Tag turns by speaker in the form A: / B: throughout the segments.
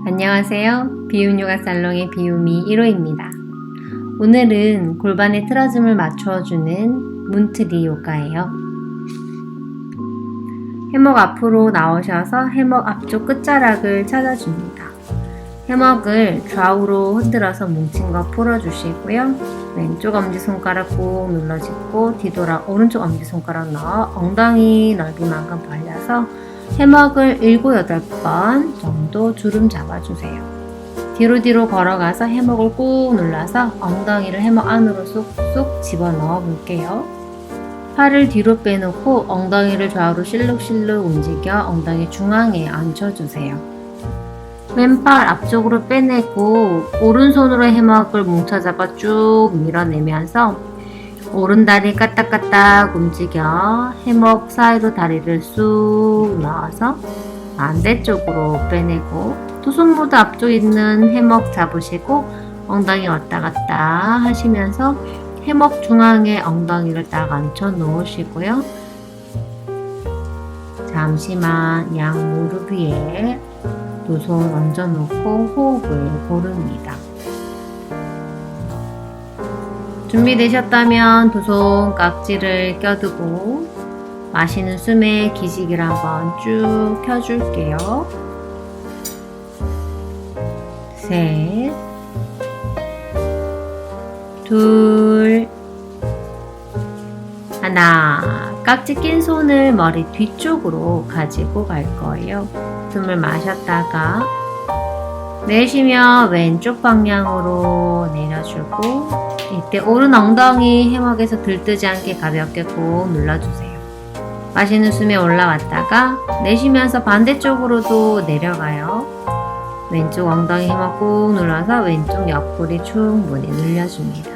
A: 안녕하세요. 비움 요가 살롱의 비움이 1호입니다. 오늘은 골반의 틀어짐을 맞춰주는 문트리 요가예요. 해먹 앞으로 나오셔서 해먹 앞쪽 끝자락을 찾아줍니다. 해먹을 좌우로 흔들어서 뭉친 거 풀어주시고요. 왼쪽 엄지손가락 꾹 눌러짓고 뒤돌아 오른쪽 엄지손가락 넣어 엉덩이 넓이만큼 벌려서 해먹을 7, 8번 정도 주름 잡아주세요. 뒤로 걸어가서 해먹을 꾹 눌러서 엉덩이를 해먹 안으로 쏙쏙 집어넣어 볼게요. 팔을 뒤로 빼놓고 엉덩이를 좌우로 실룩실룩 움직여 엉덩이 중앙에 앉혀주세요. 왼팔 앞쪽으로 빼내고 오른손으로 해먹을 뭉쳐잡아 쭉 밀어내면서 오른다리 까딱까딱 움직여 해먹 사이로 다리를 쑥 넣어서 반대쪽으로 빼내고 두 손 모두 앞쪽에 있는 해먹 잡으시고 엉덩이 왔다 갔다 하시면서 해먹 중앙에 엉덩이를 딱 앉혀 놓으시고요. 잠시만 양 무릎 위에 두 손 얹어 놓고 호흡을 고릅니다. 준비되셨다면 두 손 깍지를 껴두고 마시는 숨에 기지개를 한번 쭉 켜줄게요. 셋, 둘, 하나. 깍지 낀 손을 머리 뒤쪽으로 가지고 갈 거예요. 숨을 마셨다가 내쉬며 왼쪽 방향으로 내려주고 이때 오른 엉덩이 해먹에서 들뜨지 않게 가볍게 꾹 눌러주세요. 마시는 숨에 올라왔다가 내쉬면서 반대쪽으로도 내려가요. 왼쪽 엉덩이 해먹 꾹 눌러서 왼쪽 옆구리 충분히 늘려줍니다.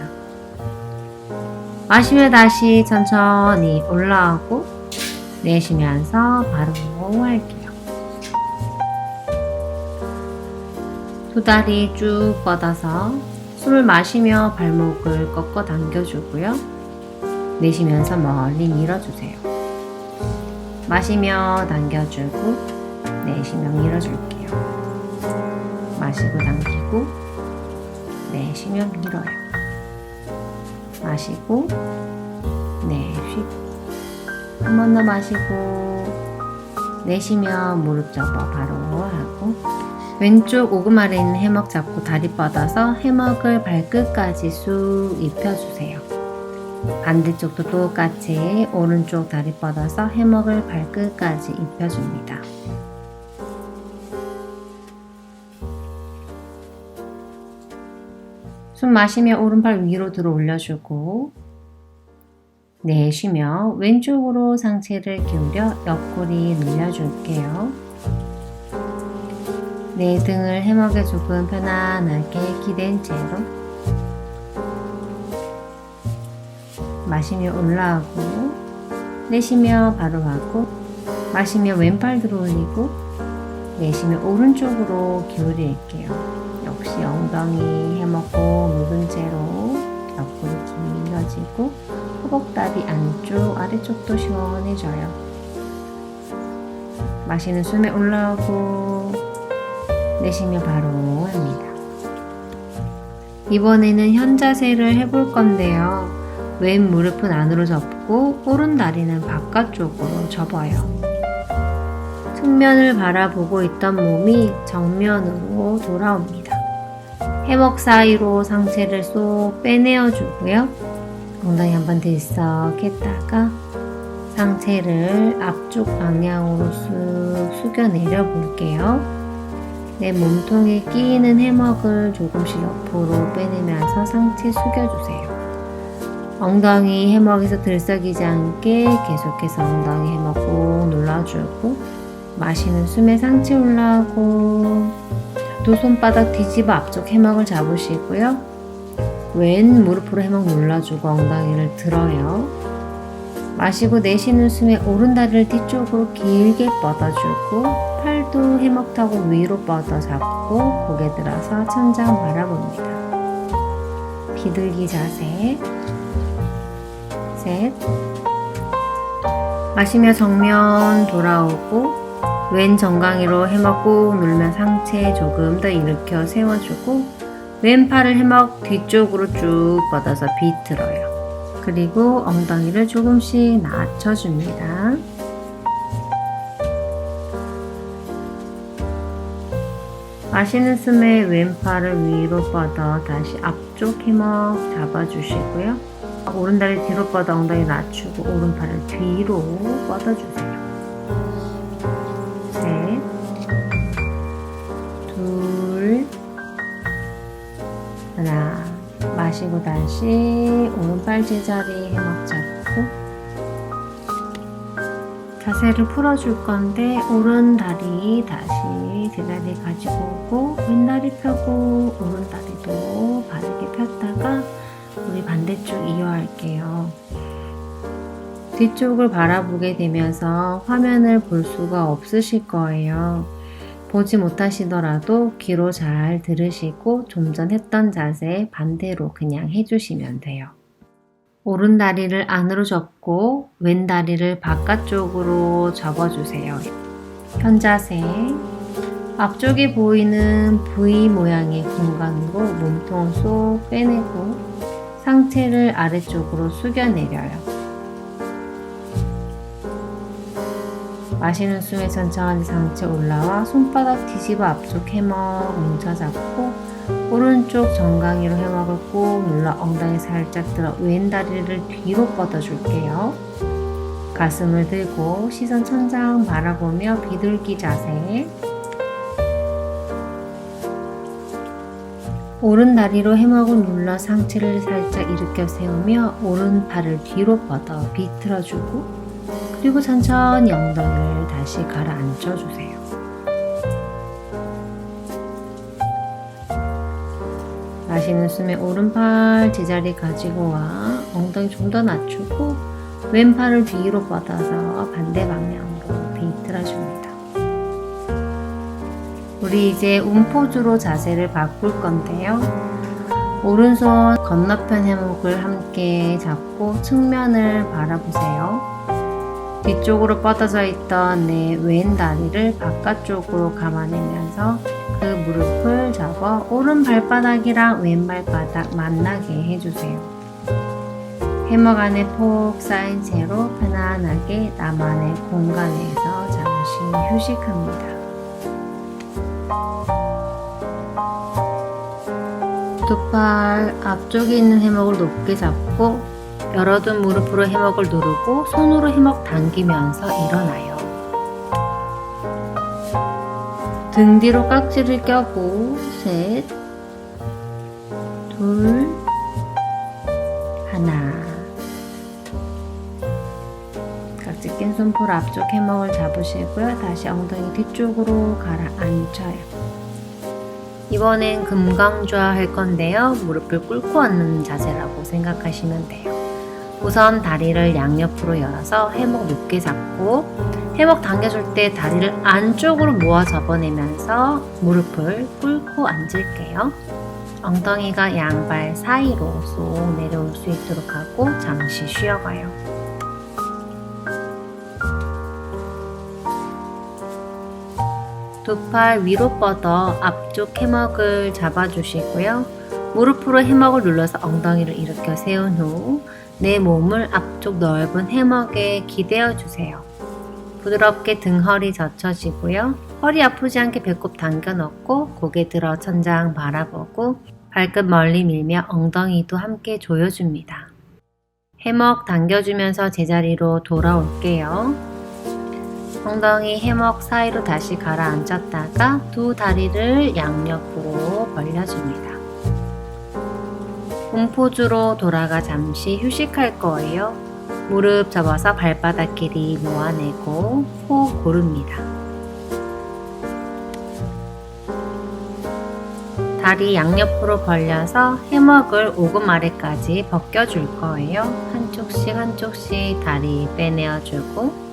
A: 마시며 다시 천천히 올라오고 내쉬면서 바로 할게요. 두 다리 쭉 뻗어서 숨을 마시며 발목을 꺾어 당겨주고요. 내쉬면서 멀리 밀어주세요. 마시며 당겨주고 내쉬며 밀어줄게요. 마시고 당기고 내쉬며 밀어요. 마시고 내쉬고 한 번 더 마시고 내쉬며 무릎 접어 바로 하고 왼쪽 오금 아래 있는 해먹 잡고 다리 뻗어서 해먹을 발끝까지 쑥 입혀주세요. 반대쪽도 똑같이 오른쪽 다리 뻗어서 해먹을 발끝까지 입혀줍니다. 숨 마시며 오른팔 위로 들어 올려주고 내쉬며 왼쪽으로 상체를 기울여 옆구리 늘려줄게요. 내 등을 해먹에 조금 편안하게 기댄 채로 마시며 올라가고 내쉬며 바로 가고 마시며 왼팔 들어 올리고 내쉬며 오른쪽으로 기울일게요. 역시 엉덩이 해먹고 묵은 채로 옆구리 길어지고 허벅다리 안쪽 아래쪽도 시원해져요. 마시는 숨에 올라오고 내쉬며 바로 합니다. 이번에는 현 자세를 해볼 건데요. 왼 무릎은 안으로 접고 오른 다리는 바깥쪽으로 접어요. 측면을 바라보고 있던 몸이 정면으로 돌아옵니다. 해먹 사이로 상체를 쏙 빼내어 주고요. 엉덩이 한번 들썩했다가 상체를 앞쪽 방향으로 쑥 숙여 내려 볼게요. 내 몸통에 끼이는 해먹을 조금씩 옆으로 빼내면서 상체 숙여주세요. 엉덩이 해먹에서 들썩이지 않게 계속해서 엉덩이 해먹 꾹 눌러주고 마시는 숨에 상체 올라오고 두 손바닥 뒤집어 앞쪽 해먹을 잡으시고요. 왼 무릎으로 해먹 눌러주고 엉덩이를 들어요. 마시고 내쉬는 숨에 오른 다리를 뒤쪽으로 길게 뻗어주고 팔도 해먹 타고 위로 뻗어 잡고 고개 들어서 천장 바라봅니다. 비둘기 자세. 셋. 마시며 정면 돌아오고 왼 정강이로 해먹 꾹 누르면 상체 조금 더 일으켜 세워주고 왼팔을 해먹 뒤쪽으로 쭉 뻗어서 비틀어요. 그리고 엉덩이를 조금씩 낮춰줍니다. 마시는 숨에 왼팔을 위로 뻗어 다시 앞쪽 해먹 잡아주시고요. 오른다리 뒤로 뻗어 엉덩이 낮추고 오른팔을 뒤로 뻗어주세요. 셋, 둘, 하나. 마시고 다시 오른팔 제자리 해먹 잡고 자세를 풀어줄 건데 오른 다리 다시 제자리 가지고 오고 왼 다리 펴고 오른 다리도 바르게 폈다가 우리 반대쪽 이어할게요. 뒤쪽을 바라보게 되면서 화면을 볼 수가 없으실 거예요. 보지 못하시더라도 귀로 잘 들으시고 좀 전 했던 자세 반대로 그냥 해주시면 돼요. 오른 다리를 안으로 접고 왼 다리를 바깥쪽으로 접어주세요. 현자세. 앞쪽에 보이는 V 모양의 공간으로 몸통을 쏙 빼내고 상체를 아래쪽으로 숙여내려요. 마시는 숨에 천천히 상체 올라와 손바닥 뒤집어 앞쪽 해먹 뭉쳐잡고 오른쪽 정강이로 해먹을 꾹 눌러 엉덩이 살짝 들어 왼 다리를 뒤로 뻗어줄게요. 가슴을 들고 시선 천장 바라보며 비둘기 자세. 오른 다리로 해먹을 눌러 상체를 살짝 일으켜 세우며 오른팔을 뒤로 뻗어 비틀어주고 그리고 천천히 엉덩이를 다시 가라앉혀주세요. 마시는 숨에 오른팔 제자리 가지고 와 엉덩이 좀 더 낮추고 왼팔을 뒤로 뻗어서 반대 방향으로 비틀어줍니다. 우리 이제 움포즈로 자세를 바꿀 건데요. 오른손 건너편 해먹을 함께 잡고 측면을 바라보세요. 뒤쪽으로 뻗어져 있던 내 왼 다리를 바깥쪽으로 감아내면서 그 무릎을 잡아 오른 발바닥이랑 왼 발바닥 만나게 해주세요. 해먹 안에 폭 쌓인 채로 편안하게 나만의 공간에서 잠시 휴식합니다. 두 팔 앞쪽에 있는 해먹을 높게 잡고 열어둔 무릎으로 해먹을 누르고 손으로 해먹 당기면서 일어나요. 등 뒤로 깍지를 껴고 셋, 둘, 하나. 깍지 낀 손풀 앞쪽 해먹을 잡으시고요. 다시 엉덩이 뒤쪽으로 가라앉혀요. 이번엔 금강좌 할 건데요. 무릎을 꿇고 앉는 자세라고 생각하시면 돼요. 우선 다리를 양옆으로 열어서 해먹 높게 잡고 해먹 당겨줄 때 다리를 안쪽으로 모아 접어내면서 무릎을 꿇고 앉을게요. 엉덩이가 양발 사이로 쏙 내려올 수 있도록 하고 잠시 쉬어가요. 두 팔 위로 뻗어 앞쪽 해먹을 잡아주시고요. 무릎으로 해먹을 눌러서 엉덩이를 일으켜 세운 후 내 몸을 앞쪽 넓은 해먹에 기대어 주세요. 부드럽게 등 허리 젖혀지고요. 허리 아프지 않게 배꼽 당겨 넣고 고개 들어 천장 바라보고 발끝 멀리 밀며 엉덩이도 함께 조여줍니다. 해먹 당겨주면서 제자리로 돌아올게요. 엉덩이 해먹 사이로 다시 가라앉혔다가 두 다리를 양옆으로 벌려줍니다. 움포즈로 돌아가 잠시 휴식할 거예요. 무릎 접어서 발바닥 길이 모아내고 호흡 고릅니다. 다리 양옆으로 벌려서 해먹을 오금 아래까지 벗겨줄 거예요. 한쪽씩 다리 빼내어주고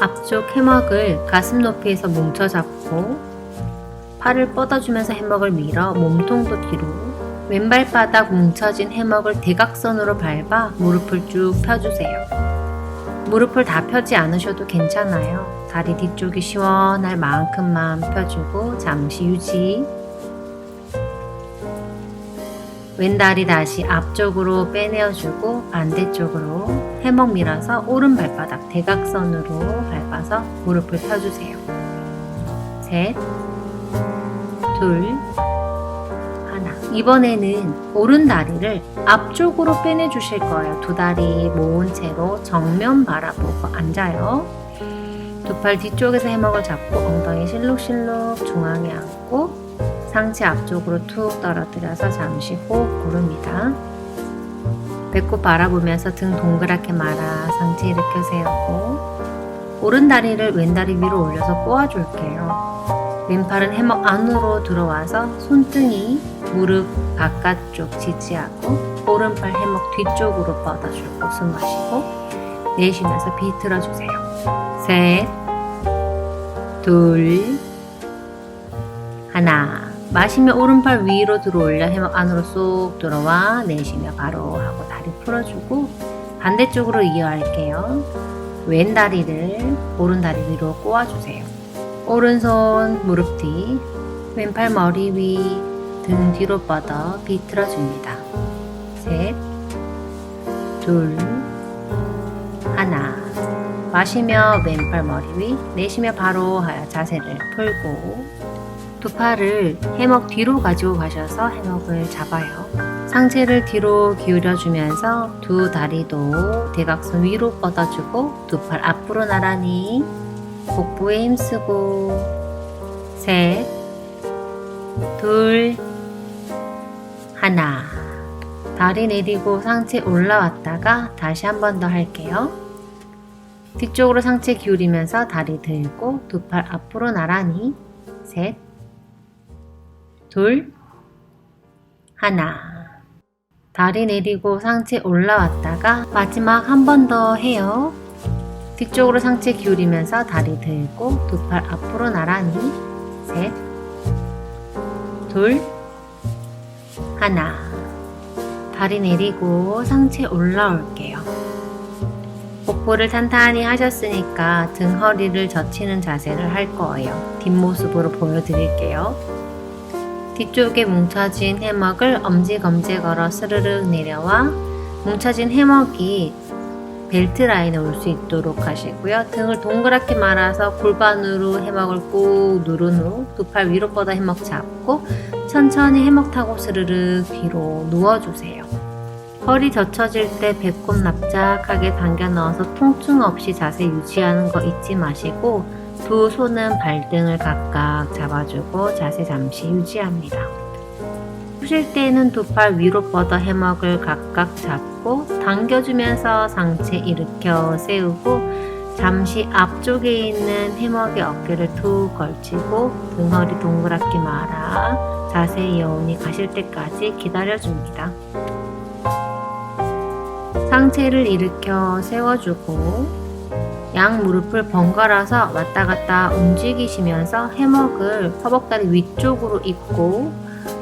A: 앞쪽 해먹을 가슴 높이에서 뭉쳐잡고 팔을 뻗어주면서 해먹을 밀어 몸통도 뒤로 왼발바닥 뭉쳐진 해먹을 대각선으로 밟아 무릎을 쭉 펴주세요. 무릎을 다 펴지 않으셔도 괜찮아요. 다리 뒤쪽이 시원할 만큼만 펴주고 잠시 유지. 왼다리 다시 앞쪽으로 빼내어주고 반대쪽으로 해먹 밀어서 오른 발바닥 대각선으로 밟아서 무릎을 펴주세요. 셋, 둘, 하나. 이번에는 오른 다리를 앞쪽으로 빼내주실 거예요. 두 다리 모은 채로 정면 바라보고 앉아요. 두 팔 뒤쪽에서 해먹을 잡고 엉덩이 실룩실룩 중앙에 앉고 상체 앞쪽으로 툭 떨어뜨려서 잠시 호흡 고릅니다. 배꼽 바라보면서 등 동그랗게 말아 상체 일으켜 세우고 오른 다리를 왼다리 위로 올려서 꼬아줄게요. 왼팔은 해먹 안으로 들어와서 손등이 무릎 바깥쪽 지지하고 오른팔 해먹 뒤쪽으로 뻗어주고 숨 마시고 내쉬면서 비틀어주세요. 셋, 둘, 하나. 마시며 오른팔 위로 들어올려 해먹 안으로 쏙 들어와 내쉬며 바로 하고 다리 풀어주고 반대쪽으로 이어할게요. 왼 다리를 오른 다리 위로 꼬아주세요. 오른손 무릎 뒤, 왼팔 머리 위, 등 뒤로 뻗어 비틀어줍니다. 셋, 둘, 하나. 마시며 왼팔 머리 위, 내쉬며 바로 하여 자세를 풀고 두 팔을 해먹 뒤로 가지고 가셔서 해먹을 잡아요. 상체를 뒤로 기울여주면서 두 다리도 대각선 위로 뻗어주고 두 팔 앞으로 나란히 복부에 힘쓰고 셋, 둘, 하나. 다리 내리고 상체 올라왔다가 다시 한 번 더 할게요. 뒤쪽으로 상체 기울이면서 다리 들고 두 팔 앞으로 나란히 셋, 둘, 하나. 다리 내리고 상체 올라왔다가 마지막 한 번 더 해요. 뒤쪽으로 상체 기울이면서 다리 들고 두 팔 앞으로 나란히 셋, 둘, 하나. 다리 내리고 상체 올라올게요. 복부를 탄탄히 하셨으니까 등 허리를 젖히는 자세를 할 거예요. 뒷모습으로 보여드릴게요. 뒤쪽에 뭉쳐진 해먹을 엄지검지 걸어 스르륵 내려와 뭉쳐진 해먹이 벨트 라인에 올 수 있도록 하시고요. 등을 동그랗게 말아서 골반으로 해먹을 꾹 누른 후 두 팔 위로 뻗어 해먹 잡고 천천히 해먹 타고 스르륵 뒤로 누워주세요. 허리 젖혀질 때 배꼽 납작하게 당겨 넣어서 통증 없이 자세 유지하는 거 잊지 마시고 두 손은 발등을 각각 잡아주고 자세 잠시 유지합니다. 푸실 때는 두 팔 위로 뻗어 해먹을 각각 잡고 당겨주면서 상체 일으켜 세우고 잠시 앞쪽에 있는 해먹의 어깨를 툭 걸치고 등허리 동그랗게 말아 자세 여운이 가실 때까지 기다려줍니다. 상체를 일으켜 세워주고 양 무릎을 번갈아서 왔다 갔다 움직이시면서 해먹을 허벅다리 위쪽으로 입고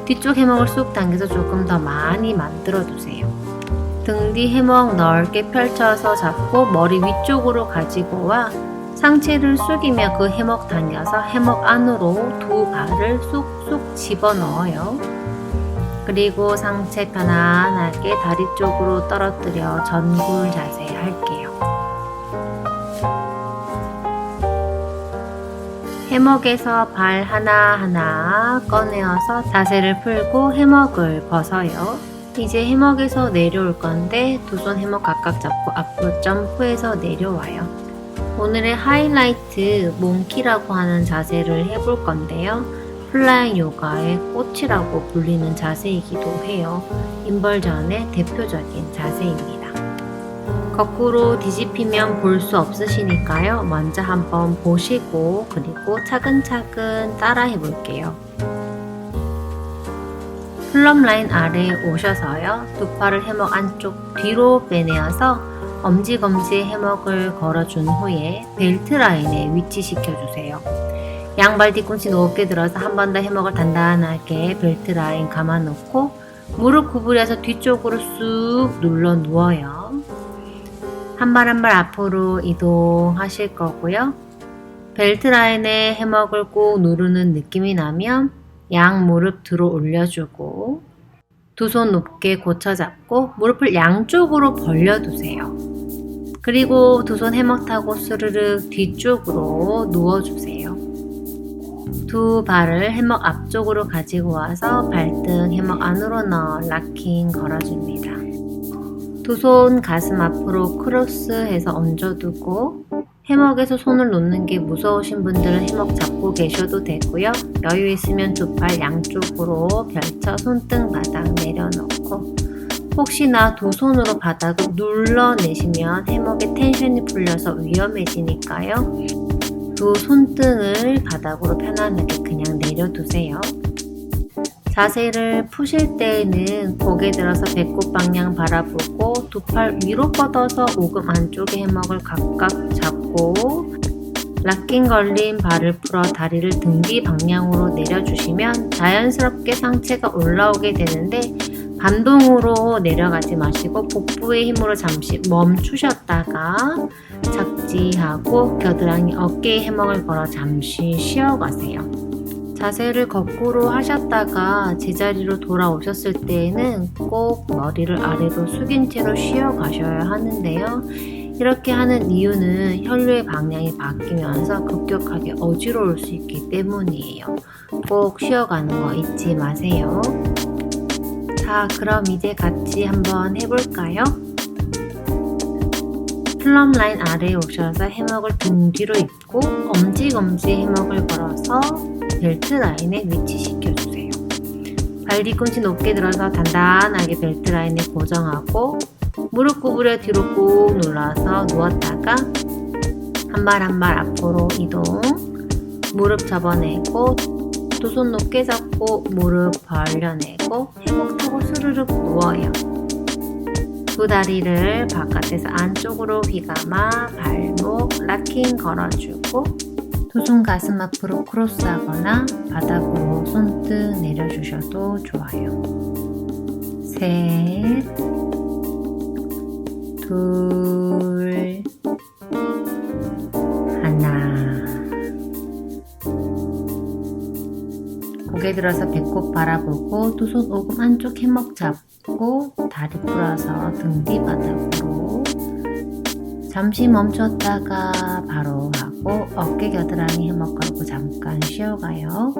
A: 뒤쪽 해먹을 쑥 당겨서 조금 더 많이 만들어 두세요. 등 뒤 해먹 넓게 펼쳐서 잡고 머리 위쪽으로 가지고 와 상체를 숙이며 그 해먹 당겨서 해먹 안으로 두 발을 쑥쑥 집어넣어요. 그리고 상체 편안하게 다리 쪽으로 떨어뜨려 전굴 자세 할게요. 해먹에서 발 하나하나 꺼내어서 자세를 풀고 해먹을 벗어요. 이제 해먹에서 내려올 건데 두 손 해먹 각각 잡고 앞으로 점프해서 내려와요. 오늘의 하이라이트 몽키라고 하는 자세를 해볼 건데요. 플라잉 요가의 꽃이라고 불리는 자세이기도 해요. 인벌전의 대표적인 자세입니다. 거꾸로 뒤집히면 볼 수 없으시니까요. 먼저 한번 보시고 그리고 차근차근 따라해 볼게요. 플럼 라인 아래에 오셔서요. 두 팔을 해먹 안쪽 뒤로 빼내어서 엄지검지에 해먹을 걸어준 후에 벨트 라인에 위치시켜주세요. 양발 뒤꿈치 높게 들어서 한 번 더 해먹을 단단하게 벨트 라인 감아놓고 무릎 구부려서 뒤쪽으로 쑥 눌러 누워요. 한 발 한 발 앞으로 이동하실 거고요. 벨트 라인에 해먹을 꾹 누르는 느낌이 나면 양 무릎 들어 올려주고 두 손 높게 고쳐 잡고 무릎을 양쪽으로 벌려두세요. 그리고 두 손 해먹 타고 스르륵 뒤쪽으로 누워주세요. 두 발을 해먹 앞쪽으로 가지고 와서 발등 해먹 안으로 넣어 락킹 걸어줍니다. 두 손 가슴 앞으로 크로스해서 얹어두고 해먹에서 손을 놓는 게 무서우신 분들은 해먹 잡고 계셔도 되고요. 여유 있으면 두 팔 양쪽으로 펼쳐 손등 바닥 내려놓고 혹시나 두 손으로 바닥을 눌러내시면 해먹의 텐션이 풀려서 위험해지니까요. 두 손등을 바닥으로 편안하게 그냥 내려두세요. 자세를 푸실 때에는 고개 들어서 배꼽 방향 바라보고 두 팔 위로 뻗어서 오금 안쪽에 해먹을 각각 잡고 락킹 걸린 발을 풀어 다리를 등 뒤 방향으로 내려주시면 자연스럽게 상체가 올라오게 되는데 반동으로 내려가지 마시고 복부의 힘으로 잠시 멈추셨다가 착지하고 겨드랑이 어깨에 해먹을 걸어 잠시 쉬어가세요. 자세를 거꾸로 하셨다가 제자리로 돌아오셨을 때에는 꼭 머리를 아래로 숙인 채로 쉬어가셔야 하는데요. 이렇게 하는 이유는 혈류의 방향이 바뀌면서 급격하게 어지러울 수 있기 때문이에요. 꼭 쉬어가는 거 잊지 마세요. 자, 그럼 이제 같이 한번 해볼까요? 플럼 라인 아래에 오셔서 해먹을 등 뒤로 입고 엄지검지 해먹을 걸어서 벨트 라인에 위치시켜주세요. 발 뒤꿈치 높게 들어서 단단하게 벨트 라인에 고정하고 무릎 구부려 뒤로 꾹 눌러서 누웠다가 한 발 한 발 앞으로 이동, 무릎 접어내고 두 손 높게 잡고 무릎 벌려내고 해먹 타고 스르륵 누워요. 두 다리를 바깥에서 안쪽으로 휘감아 발목 락킹 걸어주고 두 손 가슴 앞으로 크로스하거나 바닥으로 손등 내려주셔도 좋아요. 셋, 둘, 하나. 고개 들어서 배꼽 바라보고 두 손 오금 안쪽 해먹 잡고 다리 풀어서 등 뒤 바닥으로 잠시 멈췄다가 바로 하고 어깨 겨드랑이 해먹 걸고 잠깐 쉬어가요.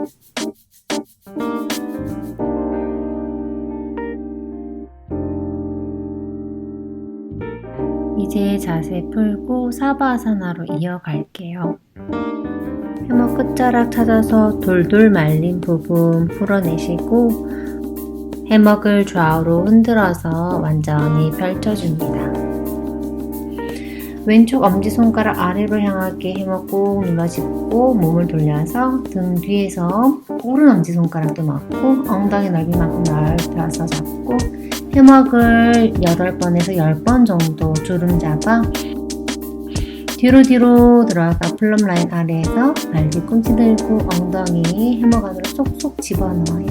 A: 이제 자세 풀고 사바아사나로 이어갈게요. 해먹 끝자락 찾아서 돌돌 말린 부분 풀어내시고 해먹을 좌우로 흔들어서 완전히 펼쳐줍니다. 왼쪽 엄지손가락 아래로 향하게 해먹 꾹 눌러짚고 몸을 돌려서 등 뒤에서 오른 엄지손가락도 넣고 엉덩이 넓이만큼 넓혀서 잡고 해먹을 8번에서 10번 정도 주름 잡아 뒤로 들어가 플럼 라인 아래에서 발 뒤꿈치 들고 엉덩이 해먹 안으로 쏙쏙 집어넣어요.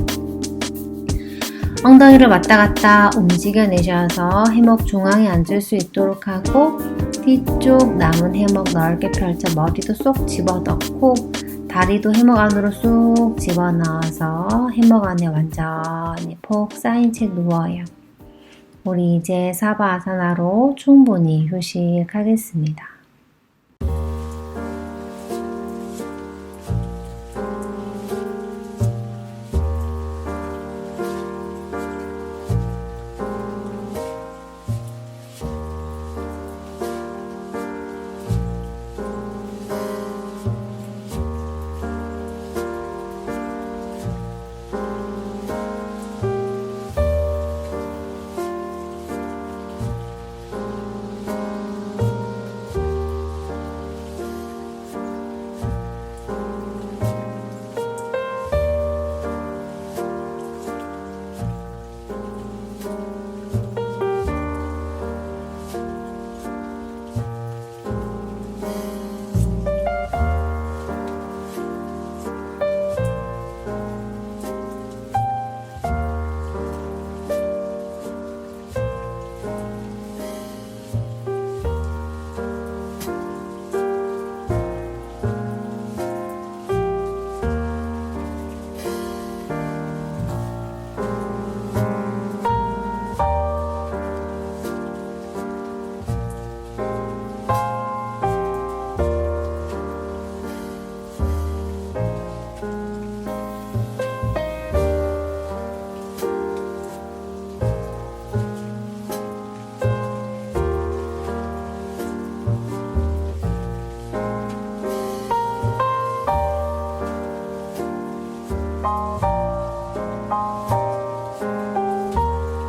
A: 엉덩이를 왔다 갔다 움직여내셔서 해먹 중앙에 앉을 수 있도록 하고 뒤쪽 남은 해먹 넓게 펼쳐 머리도 쏙 집어넣고 다리도 해먹 안으로 쏙 집어넣어서 해먹 안에 완전히 폭 쌓인 채 누워요. 우리 이제 사바아사나로 충분히 휴식하겠습니다.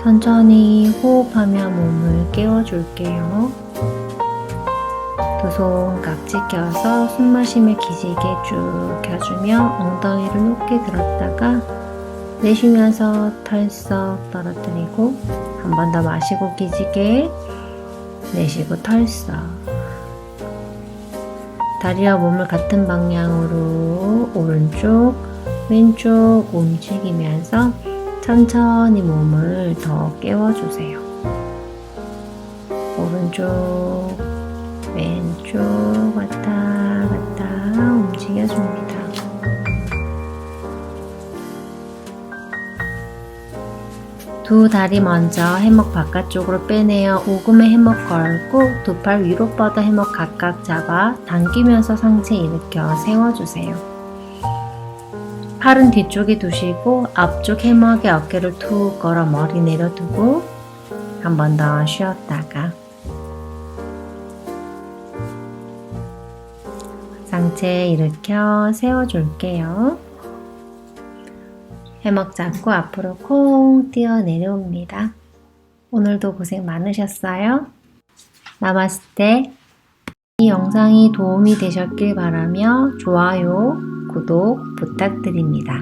A: 천천히 호흡하며 몸을 깨워줄게요. 두 손 깍지 껴서 숨 마시며 기지개 쭉 켜주며 엉덩이를 높게 들었다가 내쉬면서 털썩 떨어뜨리고 한 번 더 마시고 기지개 내쉬고 털썩. 다리와 몸을 같은 방향으로 오른쪽 왼쪽 움직이면서 천천히 몸을 더 깨워주세요. 오른쪽 왼쪽 왔다 갔다 움직여줍니다. 두 다리 먼저 해먹 바깥쪽으로 빼내어 오금에 해먹 걸고 두 팔 위로 뻗어 해먹 각각 잡아 당기면서 상체 일으켜 세워주세요. 팔은 뒤쪽에 두시고 앞쪽 해먹에 어깨를 툭 걸어 머리 내려두고 한 번 더 쉬었다가 상체 일으켜 세워줄게요. 해먹 잡고 앞으로 콩 뛰어 내려옵니다. 오늘도 고생 많으셨어요. 나마스테. 이 영상이 도움이 되셨길 바라며 좋아요, 구독 부탁드립니다.